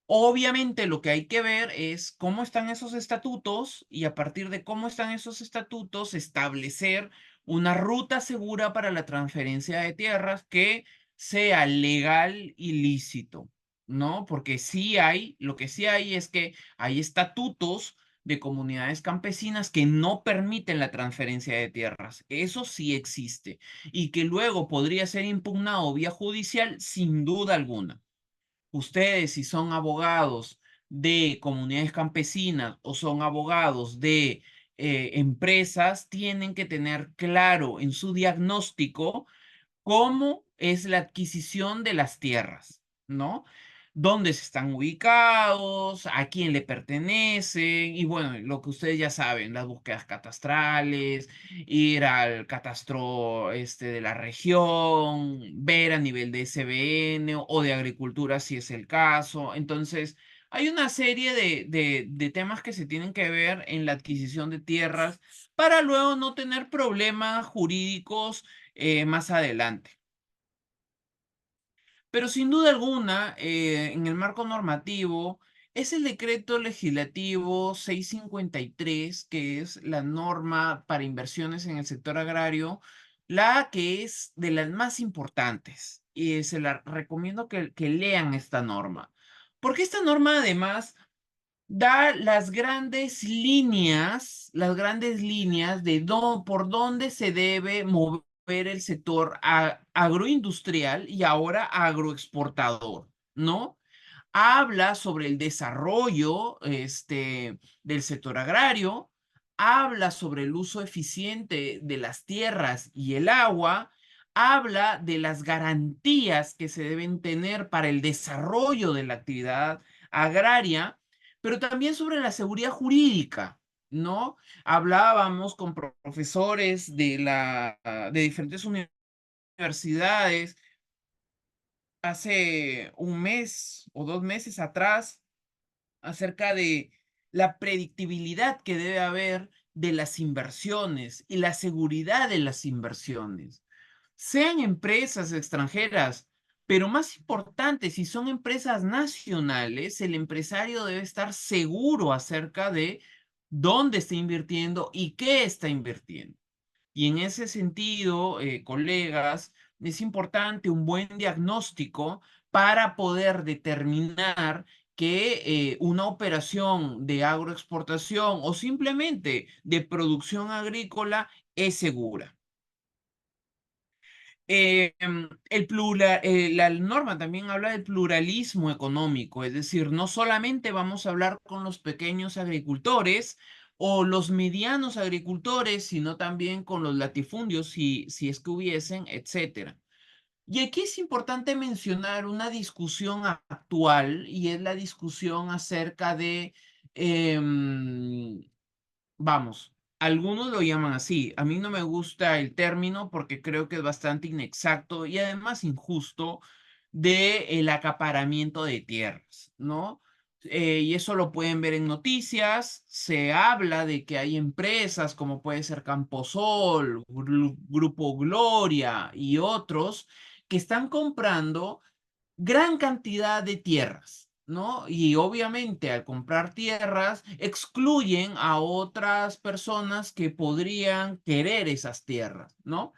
Obviamente lo que hay que ver es cómo están esos estatutos y a partir de cómo están esos estatutos establecer una ruta segura para la transferencia de tierras que sea legal y lícito, ¿no? Porque lo que sí hay es que hay estatutos de comunidades campesinas que no permiten la transferencia de tierras. Eso sí existe y que luego podría ser impugnado vía judicial sin duda alguna. Ustedes, si son abogados de comunidades campesinas o son abogados de empresas, tienen que tener claro en su diagnóstico cómo es la adquisición de las tierras, ¿no? Dónde se están ubicados, a quién le pertenecen, y bueno, lo que ustedes ya saben, las búsquedas catastrales, ir al catastro de la región, ver a nivel de SBN o de agricultura si es el caso. Entonces, hay una serie de temas que se tienen que ver en la adquisición de tierras para luego no tener problemas jurídicos más adelante. Pero sin duda alguna, en el marco normativo, es el decreto legislativo 653, que es la norma para inversiones en el sector agrario, la que es de las más importantes. Y se la recomiendo que lean esta norma. Porque esta norma además da las grandes líneas de por dónde se debe mover el sector agroindustrial y ahora agroexportador, ¿no? Habla sobre el desarrollo del sector agrario, habla sobre el uso eficiente de las tierras y el agua, habla de las garantías que se deben tener para el desarrollo de la actividad agraria, pero también sobre la seguridad jurídica, ¿no? Hablábamos con profesores de diferentes universidades hace un mes o 2 meses atrás acerca de la predictibilidad que debe haber de las inversiones y la seguridad de las inversiones, sean empresas extranjeras, pero más importante, si son empresas nacionales, el empresario debe estar seguro acerca de dónde está invirtiendo y qué está invirtiendo. Y en ese sentido, colegas, es importante un buen diagnóstico para poder determinar que una operación de agroexportación o simplemente de producción agrícola es segura. La norma también habla del pluralismo económico, es decir, no solamente vamos a hablar con los pequeños agricultores o los medianos agricultores, sino también con los latifundios, si es que hubiesen, etcétera. Y aquí es importante mencionar una discusión actual y es la discusión acerca de vamos, algunos lo llaman así. A mí no me gusta el término porque creo que es bastante inexacto y además injusto de el acaparamiento de tierras, ¿no? Y eso lo pueden ver en noticias. Se habla de que hay empresas como puede ser Camposol, Grupo Gloria y otros que están comprando gran cantidad de tierras, ¿no? Y obviamente al comprar tierras excluyen a otras personas que podrían querer esas tierras, ¿no?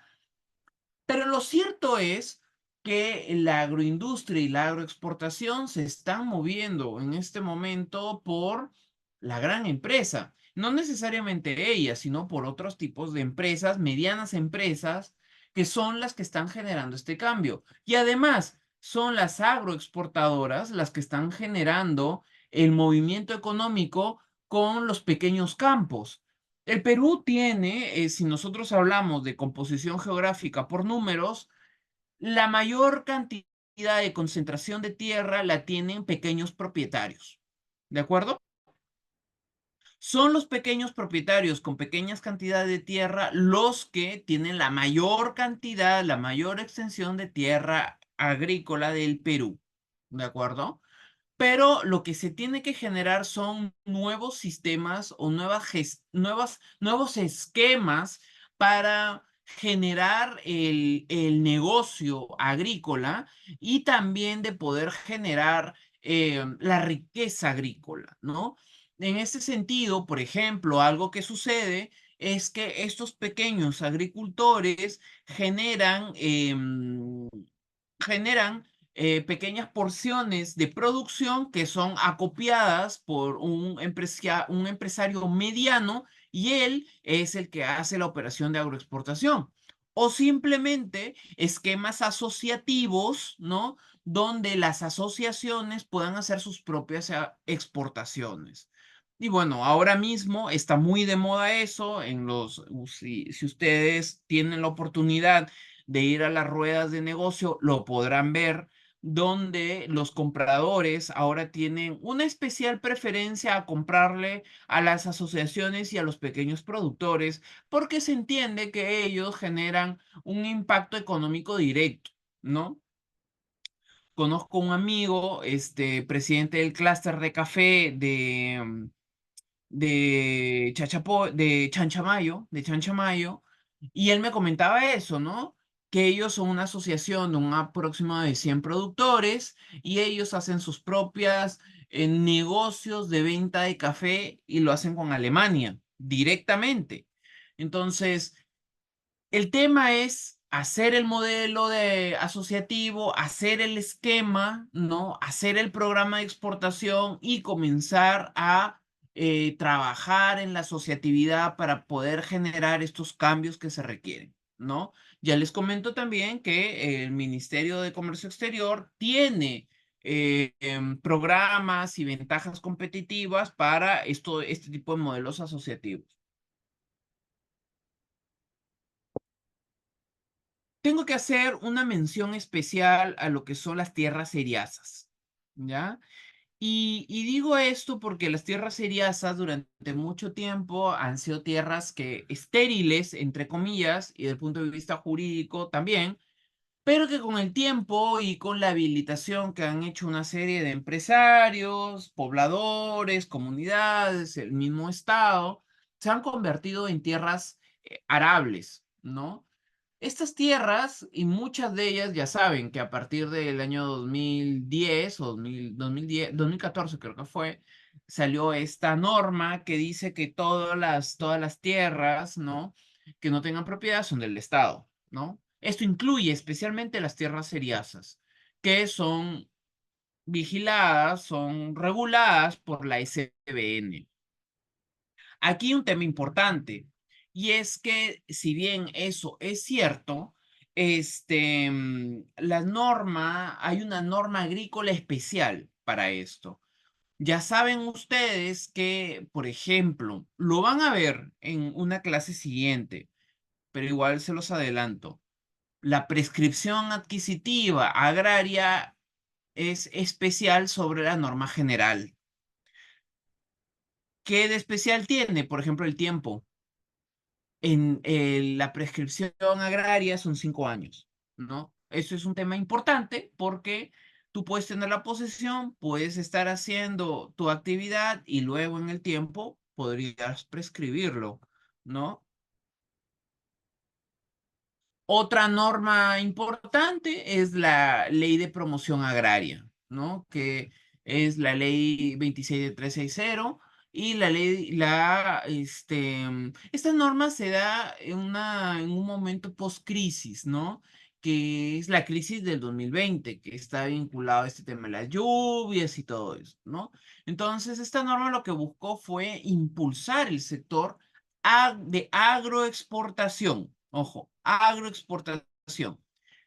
Pero lo cierto es que la agroindustria y la agroexportación se están moviendo en este momento por la gran empresa. No necesariamente ella, sino por otros tipos de empresas, medianas empresas, que son las que están generando este cambio. Y además, son las agroexportadoras las que están generando el movimiento económico con los pequeños campos. El Perú tiene, si nosotros hablamos de composición geográfica por números, la mayor cantidad de concentración de tierra la tienen pequeños propietarios. ¿De acuerdo? Son los pequeños propietarios con pequeñas cantidades de tierra los que tienen la mayor cantidad, la mayor extensión de tierra agrícola del Perú. ¿De acuerdo? Pero lo que se tiene que generar son nuevos sistemas o nuevos esquemas para generar el negocio agrícola y también de poder generar la riqueza agrícola, ¿no? En ese sentido, por ejemplo, algo que sucede es que estos pequeños agricultores generan pequeñas porciones de producción que son acopiadas por un empresario mediano y él es el que hace la operación de agroexportación. O simplemente esquemas asociativos, ¿no? Donde las asociaciones puedan hacer sus propias exportaciones. Y bueno, ahora mismo está muy de moda eso si ustedes tienen la oportunidad de ir a las ruedas de negocio, lo podrán ver, donde los compradores ahora tienen una especial preferencia a comprarle a las asociaciones y a los pequeños productores, porque se entiende que ellos generan un impacto económico directo, ¿no? Conozco un amigo, presidente del clúster de café de Chanchamayo, y él me comentaba eso, ¿no? Que ellos son una asociación de un aproximado de 100 productores y ellos hacen sus propias negocios de venta de café y lo hacen con Alemania directamente. Entonces, el tema es hacer el modelo de asociativo, hacer el esquema, ¿no? Hacer el programa de exportación y comenzar a trabajar en la asociatividad para poder generar estos cambios que se requieren, ¿no? Ya les comento también que el Ministerio de Comercio Exterior tiene programas y ventajas competitivas para este tipo de modelos asociativos. Tengo que hacer una mención especial a lo que son las tierras seriazas, ¿ya? Y digo esto porque las tierras seriazas durante mucho tiempo han sido tierras que estériles, entre comillas, y desde el punto de vista jurídico también, pero que con el tiempo y con la habilitación que han hecho una serie de empresarios, pobladores, comunidades, el mismo Estado, se han convertido en tierras arables, ¿no? Estas tierras, y muchas de ellas ya saben que a partir del año 2010 o 2014 creo que fue, salió esta norma que dice que todas las tierras, ¿no? Que no tengan propiedad son del Estado, ¿no? Esto incluye especialmente las tierras seriazas, que son vigiladas, son reguladas por la SBN. Aquí un tema importante, y es que si bien eso es cierto, hay una norma agrícola especial para esto. Ya saben ustedes que, por ejemplo, lo van a ver en una clase siguiente, pero igual se los adelanto. La prescripción adquisitiva agraria es especial sobre la norma general. ¿Qué de especial tiene? Por ejemplo, el tiempo. En la prescripción agraria son 5 años, ¿no? Eso es un tema importante porque tú puedes tener la posesión, puedes estar haciendo tu actividad y luego en el tiempo podrías prescribirlo, ¿no? Otra norma importante es la ley de promoción agraria, ¿no? Que es la ley 26 de 360 y esta norma se da en un momento post-crisis, ¿no? que es la crisis del 2020, que está vinculado a este tema de las lluvias y todo eso, ¿no? Entonces, esta norma lo que buscó fue impulsar el sector de agroexportación. Ojo, agroexportación.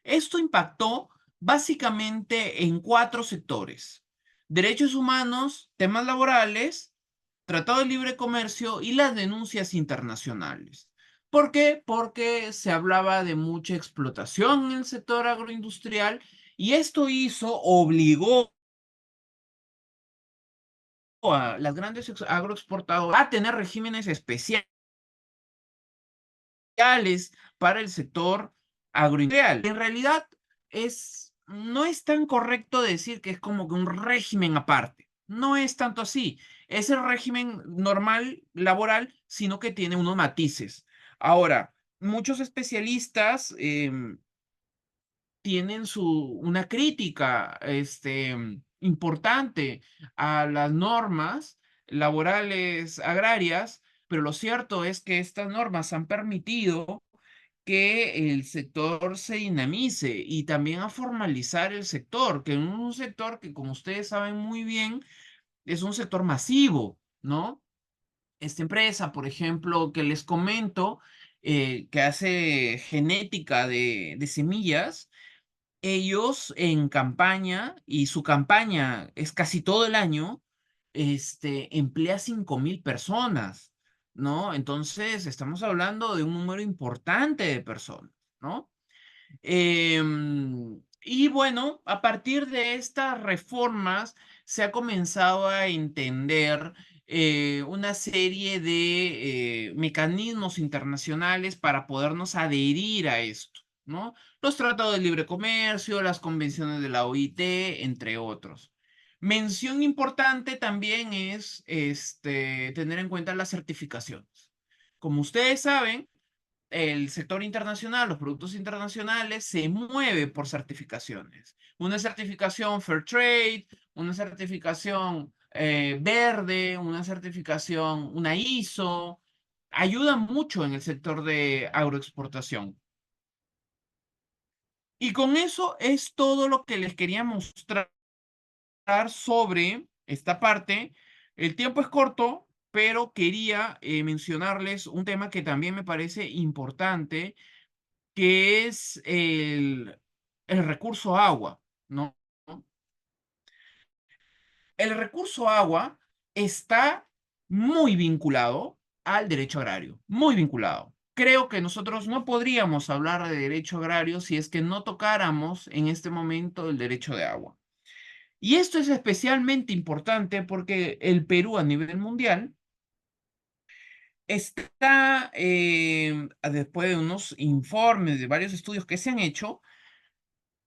Esto impactó básicamente en 4 sectores: derechos humanos, temas laborales, tratado de libre comercio y las denuncias internacionales. ¿Por qué? Porque se hablaba de mucha explotación en el sector agroindustrial y esto obligó a las grandes agroexportadoras a tener regímenes especiales para el sector agroindustrial. En realidad no es tan correcto decir que es como que un régimen aparte. No es tanto así. Es el régimen normal laboral, sino que tiene unos matices. Ahora, muchos especialistas tienen una crítica importante a las normas laborales agrarias, pero lo cierto es que estas normas han permitido que el sector se dinamice y también a formalizar el sector, que es un sector que, como ustedes saben muy bien, es un sector masivo, ¿no? Esta empresa, por ejemplo, que les comento, que hace genética de semillas, ellos en campaña, y su campaña es casi todo el año, emplea 5.000 personas, ¿no? Entonces, estamos hablando de un número importante de personas, ¿no? Y bueno, a partir de estas reformas se ha comenzado a entender una serie de mecanismos internacionales para podernos adherir a esto, ¿no? Los tratados de libre comercio, las convenciones de la OIT, entre otros. Mención importante también es tener en cuenta las certificaciones. Como ustedes saben, el sector internacional, los productos internacionales, se mueve por certificaciones. Una certificación Fair Trade, una certificación verde, una certificación, una ISO, ayudan mucho en el sector de agroexportación. Y con eso es todo lo que les quería mostrar sobre esta parte. El tiempo es corto, pero quería mencionarles un tema que también me parece importante, que es el recurso agua, ¿no? El recurso agua está muy vinculado al derecho agrario, muy vinculado. Creo que nosotros no podríamos hablar de derecho agrario si es que no tocáramos en este momento el derecho de agua. Y esto es especialmente importante porque el Perú a nivel mundial está, después de unos informes de varios estudios que se han hecho,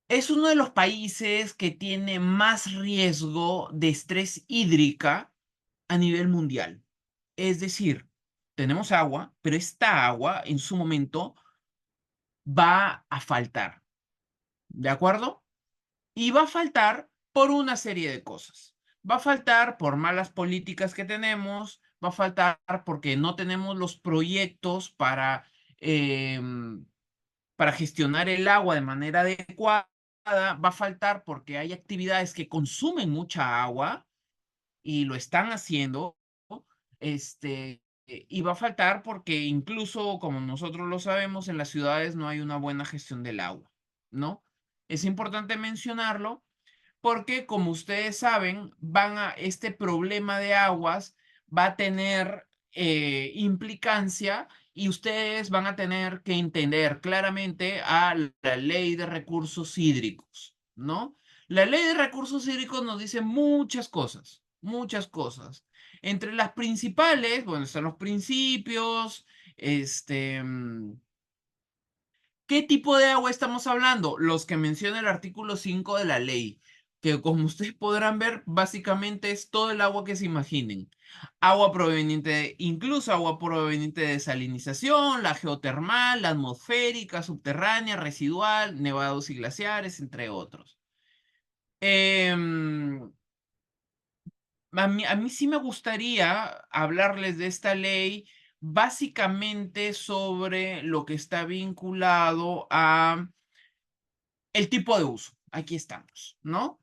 es uno de los países que tiene más riesgo de estrés hídrica a nivel mundial. Es decir, tenemos agua, pero esta agua en su momento va a faltar, ¿de acuerdo? Y va a faltar por una serie de cosas. Va a faltar por malas políticas que tenemos, va a faltar porque no tenemos los proyectos para gestionar el agua de manera adecuada, va a faltar porque hay actividades que consumen mucha agua y lo están haciendo, y va a faltar porque incluso, como nosotros lo sabemos, en las ciudades no hay una buena gestión del agua, ¿no? Es importante mencionarlo porque, como ustedes saben, este problema de aguas va a tener implicancia y ustedes van a tener que entender claramente a la ley de recursos hídricos, ¿no? La ley de recursos hídricos nos dice muchas cosas, muchas cosas. Entre las principales, bueno, están los principios, este, mm, ¿qué tipo de agua estamos hablando? Los que menciona el artículo 5 de la ley, que como ustedes podrán ver, básicamente es todo el agua que se imaginen. Agua proveniente, incluso agua proveniente de desalinización, la geotermal, la atmosférica, subterránea, residual, nevados y glaciares, entre otros. Em, a mí sí me gustaría hablarles de esta ley básicamente sobre lo que está vinculado a el tipo de uso. Aquí estamos, ¿no?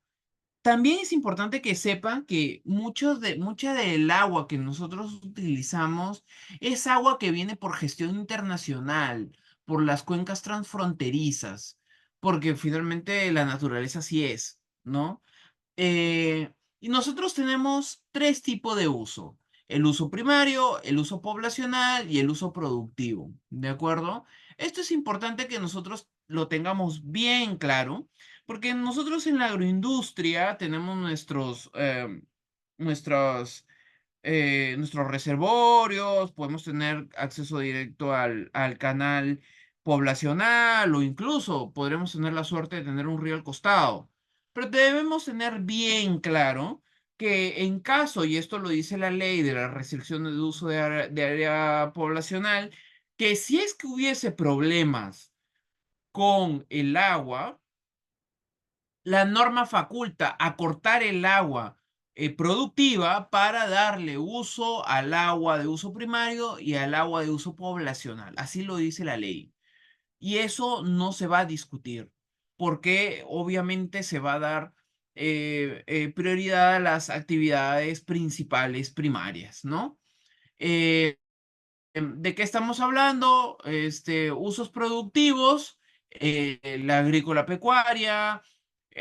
También es importante que sepan que mucha del agua que nosotros utilizamos es agua que viene por gestión internacional, por las cuencas transfronterizas, porque finalmente la naturaleza así es, ¿no? Y nosotros tenemos tres tipos de uso: el uso primario, el uso poblacional y el uso productivo, ¿de acuerdo? Esto es importante que nosotros lo tengamos bien claro, porque nosotros en la agroindustria tenemos nuestros reservorios, podemos tener acceso directo al canal poblacional o incluso podremos tener la suerte de tener un río al costado. Pero debemos tener bien claro que en caso, y esto lo dice la ley de las restricciones de uso de área poblacional, que si es que hubiese problemas con el agua, la norma faculta a cortar el agua productiva para darle uso al agua de uso primario y al agua de uso poblacional. Así lo dice la ley. Y eso no se va a discutir, porque obviamente se va a dar prioridad a las actividades principales primarias, ¿no? Eh, ¿De qué estamos hablando? Usos productivos, la agrícola pecuaria,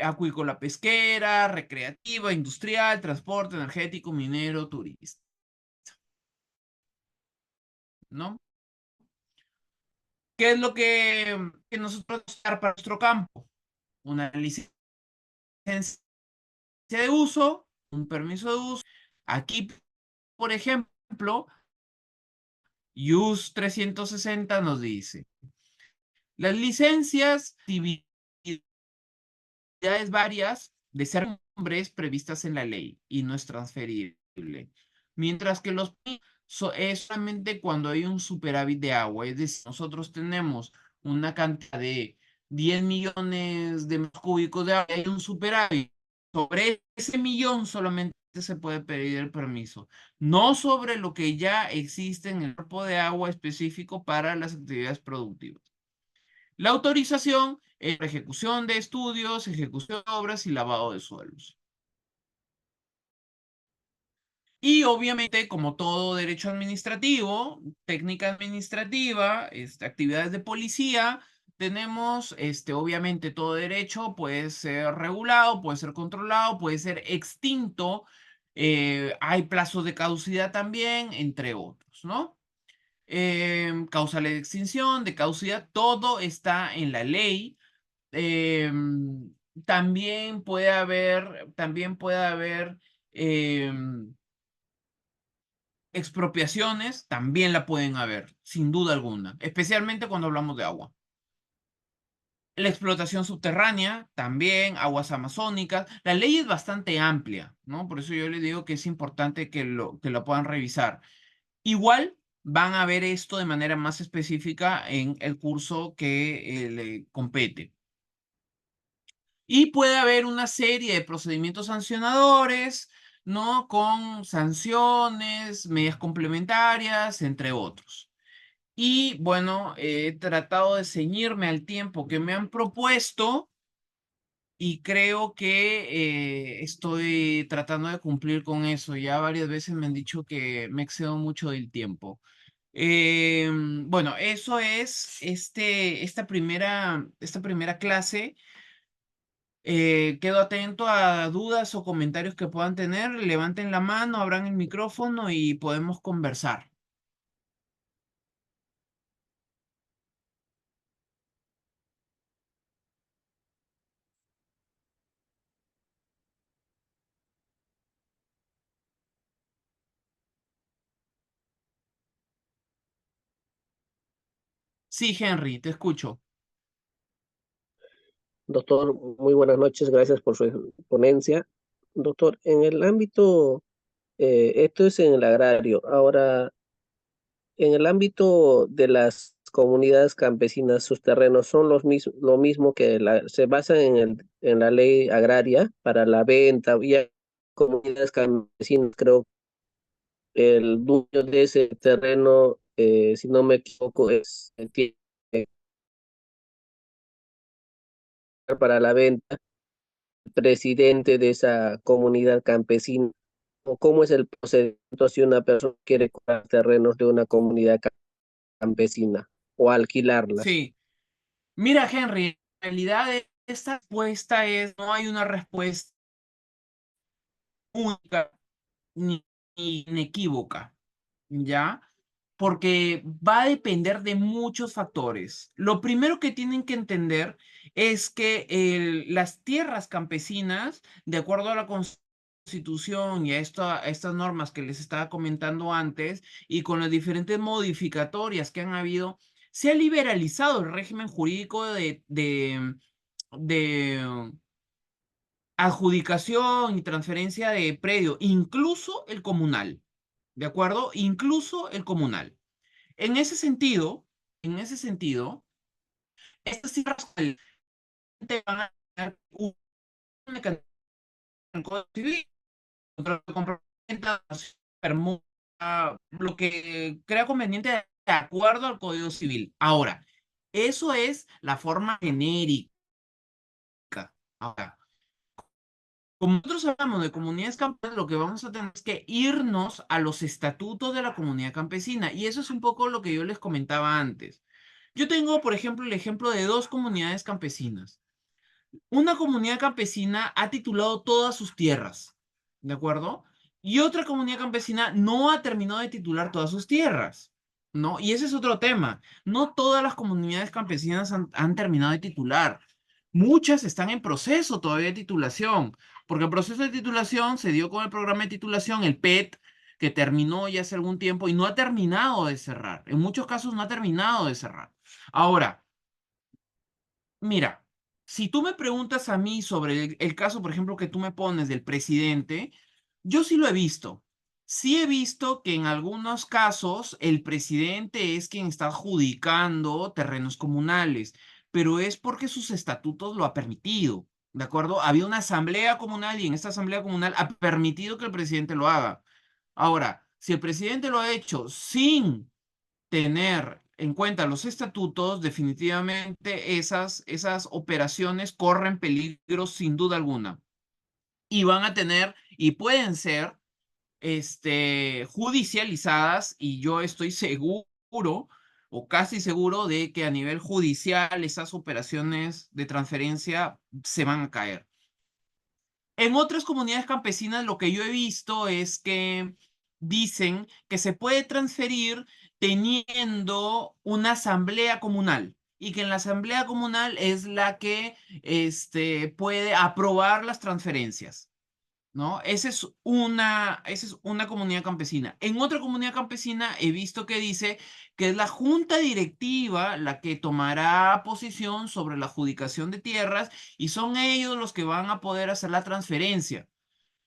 acuícola pesquera, recreativa, industrial, transporte energético, minero, turista, ¿no? ¿Qué es lo que nosotros necesitamos para nuestro campo? Una licencia de uso, un permiso de uso. Aquí, por ejemplo, IUS 360 nos dice, las licencias, actividades varias de ser hombres previstas en la ley y no es transferible. Mientras que es solamente cuando hay un superávit de agua, es decir, nosotros tenemos una cantidad de 10 millones de metros cúbicos de agua y hay un superávit. Sobre ese millón solamente se puede pedir el permiso, no sobre lo que ya existe en el cuerpo de agua específico para las actividades productivas. La autorización es ejecución de estudios, ejecución de obras y lavado de suelos. Y obviamente, como todo derecho administrativo, técnica administrativa, actividades de policía, tenemos, obviamente, todo derecho puede ser regulado, puede ser controlado, puede ser extinto. Hay plazos de caducidad también, entre otros, ¿no? Causales de extinción, de caducidad, todo está en la ley. Em, también puede haber em, expropiaciones, también la pueden haber, sin duda alguna, especialmente cuando hablamos de agua. La explotación subterránea, también aguas amazónicas. La ley es bastante amplia, ¿no? Por eso yo les digo que es importante que lo puedan revisar. Igual van a ver esto de manera más específica en el curso que le compete. Y puede haber una serie de procedimientos sancionadores, ¿no? Con sanciones, medidas complementarias, entre otros. Y bueno, he tratado de ceñirme al tiempo que me han propuesto y creo que estoy tratando de cumplir con eso. Ya varias veces me han dicho que me excedo mucho del tiempo. Bueno, eso es esta primera clase. Quedo atento a dudas o comentarios que puedan tener. Levanten la mano, abran el micrófono y podemos conversar. Sí, Henry, te escucho. Doctor, muy buenas noches, gracias por su ponencia. Doctor, en el ámbito, esto es en el agrario, ahora, en el ámbito de las comunidades campesinas, sus terrenos son lo mismo que se basan en la ley agraria para la venta, y hay comunidades campesinas, creo que el dueño de ese terreno, si no me equivoco, para la venta el presidente de esa comunidad campesina? ¿O cómo es el procedimiento si una persona quiere comprar terrenos de una comunidad campesina o alquilarlas? Sí. Mira, Henry, en realidad esta respuesta es, no hay una respuesta única ni inequívoca, ¿ya? Porque va a depender de muchos factores. Lo primero que tienen que entender es que las tierras campesinas, de acuerdo a la Constitución y a estas normas que les estaba comentando antes, y con las diferentes modificatorias que han habido, se ha liberalizado el régimen jurídico de adjudicación y transferencia de predio, incluso el comunal, ¿de acuerdo? Incluso el comunal. En ese sentido, en ese sentido, estas cifras van a tener un mecanismo en Código Civil, contrato de compraventa, permuta, lo que crea conveniente de acuerdo al Código Civil. Ahora, eso es la forma genérica. Ahora, como nosotros hablamos de comunidades campesinas, lo que vamos a tener es que irnos a los estatutos de la comunidad campesina. Y eso es un poco lo que yo les comentaba antes. Yo tengo, por ejemplo, el ejemplo de dos comunidades campesinas. Una comunidad campesina ha titulado todas sus tierras, ¿de acuerdo? Y otra comunidad campesina no ha terminado de titular todas sus tierras, ¿no? Y ese es otro tema. No todas las comunidades campesinas han terminado de titular. Muchas están en proceso todavía de titulación, porque el proceso de titulación se dio con el programa de titulación, el PET, que terminó ya hace algún tiempo y no ha terminado de cerrar. En muchos casos no ha terminado de cerrar. Ahora, mira, si tú me preguntas a mí sobre el caso, por ejemplo, que tú me pones del presidente, yo sí lo he visto. Sí he visto que en algunos casos el presidente es quien está adjudicando terrenos comunales, pero es porque sus estatutos lo ha permitido, ¿de acuerdo? Había una asamblea comunal y en esta asamblea comunal ha permitido que el presidente lo haga. Ahora, si el presidente lo ha hecho sin tener en cuenta los estatutos, definitivamente esas operaciones corren peligro sin duda alguna. Y van a tener, y pueden ser, judicializadas, y yo estoy seguro o casi seguro de que a nivel judicial esas operaciones de transferencia se van a caer. En otras comunidades campesinas lo que yo he visto es que dicen que se puede transferir teniendo una asamblea comunal y que en la asamblea comunal es la que puede aprobar las transferencias. ¿No? Esa es una comunidad campesina. En otra comunidad campesina he visto que dice que es la junta directiva la que tomará posición sobre la adjudicación de tierras y son ellos los que van a poder hacer la transferencia.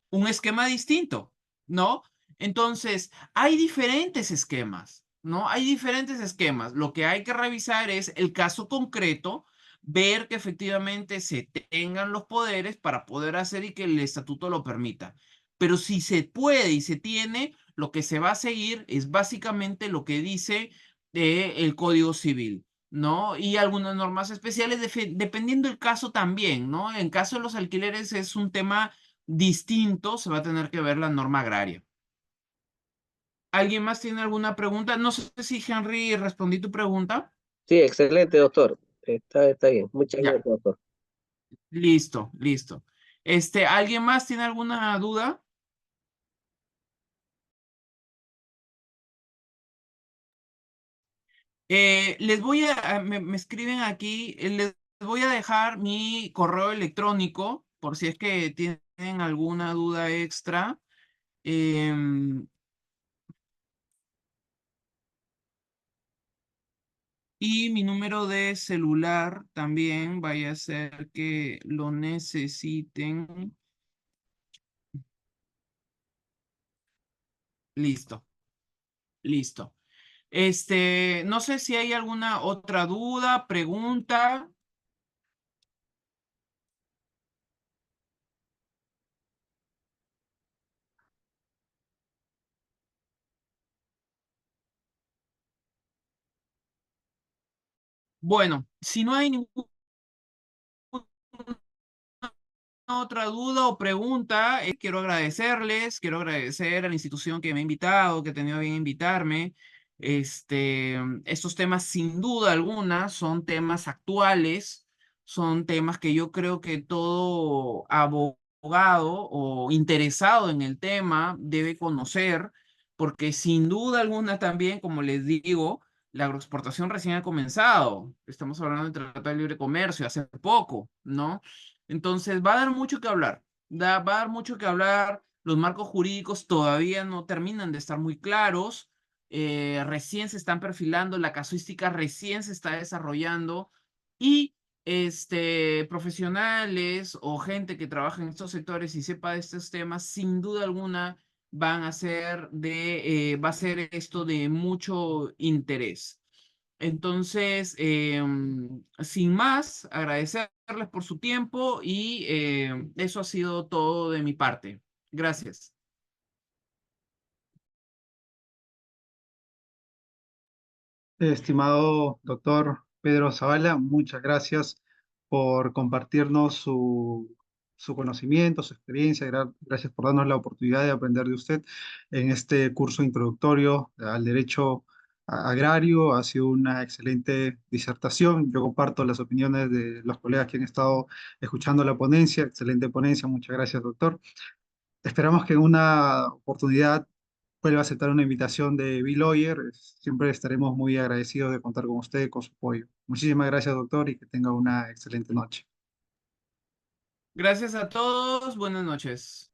Un esquema distinto, ¿no? Entonces, hay diferentes esquemas, ¿no? Hay diferentes esquemas. Lo que hay que revisar es el caso concreto, ver que efectivamente se tengan los poderes para poder hacer y que el estatuto lo permita. Pero si se puede y se tiene, lo que se va a seguir es básicamente lo que dice el Código Civil. ¿No? Y algunas normas especiales dependiendo del caso también, ¿no? En caso de los alquileres es un tema distinto, se va a tener que ver la norma agraria. ¿Alguien más tiene alguna pregunta? No sé si Henry respondí tu pregunta. Sí, excelente, doctor. Está bien. Muchas Ya, gracias, doctor. listo, listo. ¿Alguien más tiene alguna duda? Me escriben aquí, les voy a dejar mi correo electrónico por si es que tienen alguna duda extra. Em, Y mi número de celular también, vaya a ser que lo necesiten. Listo, listo. No sé si hay alguna otra duda, pregunta. Bueno, si no hay ninguna otra duda o pregunta, quiero agradecer a la institución que me ha invitado, que ha tenido bien invitarme. Estos temas sin duda alguna son temas actuales, son temas que yo creo que todo abogado o interesado en el tema debe conocer, porque sin duda alguna también, como les digo, la agroexportación recién ha comenzado. Estamos hablando de Tratado de Libre Comercio hace poco, ¿no? Entonces va a dar mucho que hablar. Va a dar mucho que hablar. Los marcos jurídicos todavía no terminan de estar muy claros. Recién se están perfilando, la casuística recién se está desarrollando y profesionales o gente que trabaja en estos sectores y sepa de estos temas, sin duda alguna va a ser esto de mucho interés. Entonces, sin más, agradecerles por su tiempo y eso ha sido todo de mi parte. Gracias. Estimado doctor Pedro Zavala, muchas gracias por compartirnos su conocimiento, su experiencia. Gracias por darnos la oportunidad de aprender de usted en este curso introductorio al derecho agrario. Ha sido una excelente disertación. Yo comparto las opiniones de los colegas que han estado escuchando la ponencia. Excelente ponencia. Muchas gracias, doctor. Esperamos que en una oportunidad vuelva a aceptar una invitación de B-Lawyer. Siempre estaremos muy agradecidos de contar con usted, con su apoyo. Muchísimas gracias, doctor, y que tenga una excelente noche. Gracias a todos. Buenas noches.